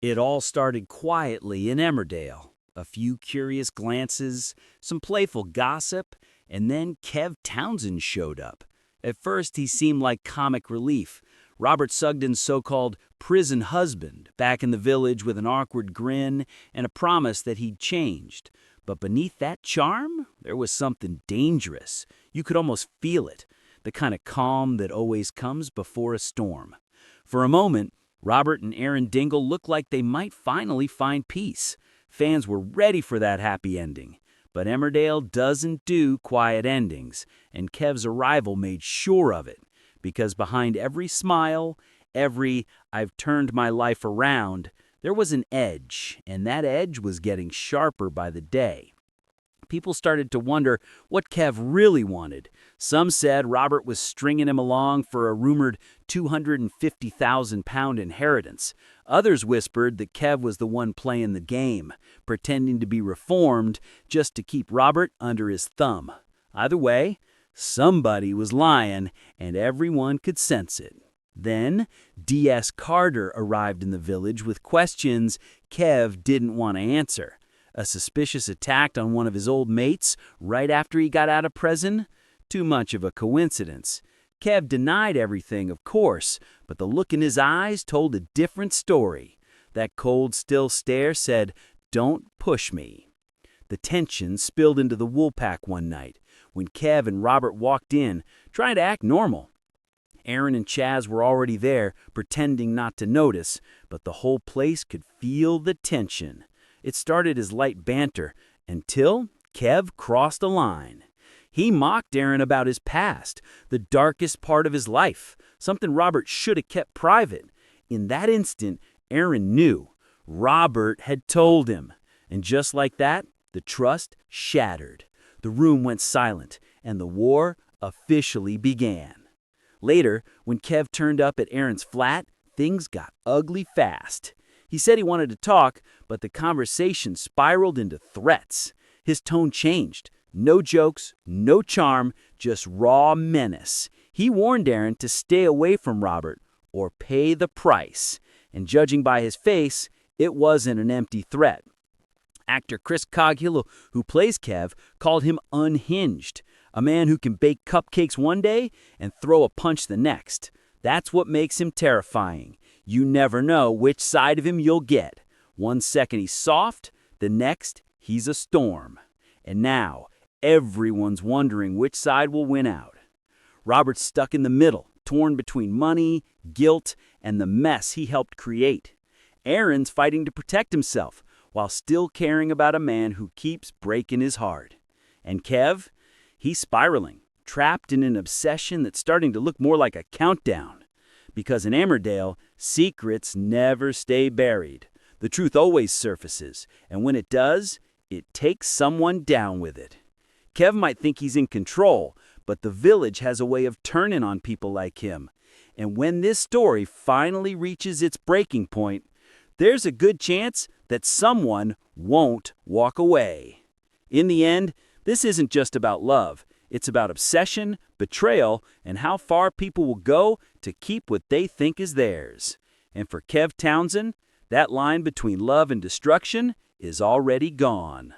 It all started quietly in Emmerdale. A few curious glances, some playful gossip, and then Kev Townsend showed up. At first, he seemed like comic relief, Robert Sugden's so-called prison husband, back in the village with an awkward grin and a promise that he'd changed. But beneath that charm, there was something dangerous. You could almost feel it, the kind of calm that always comes before a storm. For a moment, Robert and Aaron Dingle looked like they might finally find peace. Fans were ready for that happy ending. But Emmerdale doesn't do quiet endings, and Kev's arrival made sure of it. Because behind every smile, every "I've turned my life around," there was an edge, and that edge was getting sharper by the day. People started to wonder what Kev really wanted. Some said Robert was stringing him along for a rumored £250,000 inheritance. Others whispered that Kev was the one playing the game, pretending to be reformed just to keep Robert under his thumb. Either way, somebody was lying, and everyone could sense it. Then, D.S. Carter arrived in the village with questions Kev didn't want to answer. A suspicious attack on one of his old mates right after he got out of prison? Too much of a coincidence. Kev denied everything, of course, but the look in his eyes told a different story. That cold, still stare said, "Don't push me." The tension spilled into the Woolpack one night when Kev and Robert walked in, trying to act normal. Aaron and Chaz were already there, pretending not to notice, but the whole place could feel the tension. It started as light banter until Kev crossed a line. He mocked Aaron about his past, the darkest part of his life, something Robert should have kept private. In that instant, Aaron knew. Robert had told him. And just like that, the trust shattered. The room went silent, and the war officially began. Later, when Kev turned up at Aaron's flat, things got ugly fast. He said he wanted to talk, but the conversation spiraled into threats. His tone changed. No jokes, no charm, just raw menace. He warned Aaron to stay away from Robert or pay the price. And judging by his face, it wasn't an empty threat. Actor Chris Coghill, who plays Kev, called him unhinged, a man who can bake cupcakes one day and throw a punch the next. That's what makes him terrifying. You never know which side of him you'll get. One second he's soft, the next he's a storm. And now, everyone's wondering which side will win out. Robert's stuck in the middle, torn between money, guilt, and the mess he helped create. Aaron's fighting to protect himself, while still caring about a man who keeps breaking his heart. And Kev? He's spiraling, trapped in an obsession that's starting to look more like a countdown. Because in Emmerdale, secrets never stay buried. The truth always surfaces, and when it does, it takes someone down with it. Kev might think he's in control, but the village has a way of turning on people like him. And when this story finally reaches its breaking point, there's a good chance that someone won't walk away. In the end, this isn't just about love. It's about obsession, betrayal, and how far people will go to keep what they think is theirs. And for Kev Townsend, that line between love and destruction is already gone.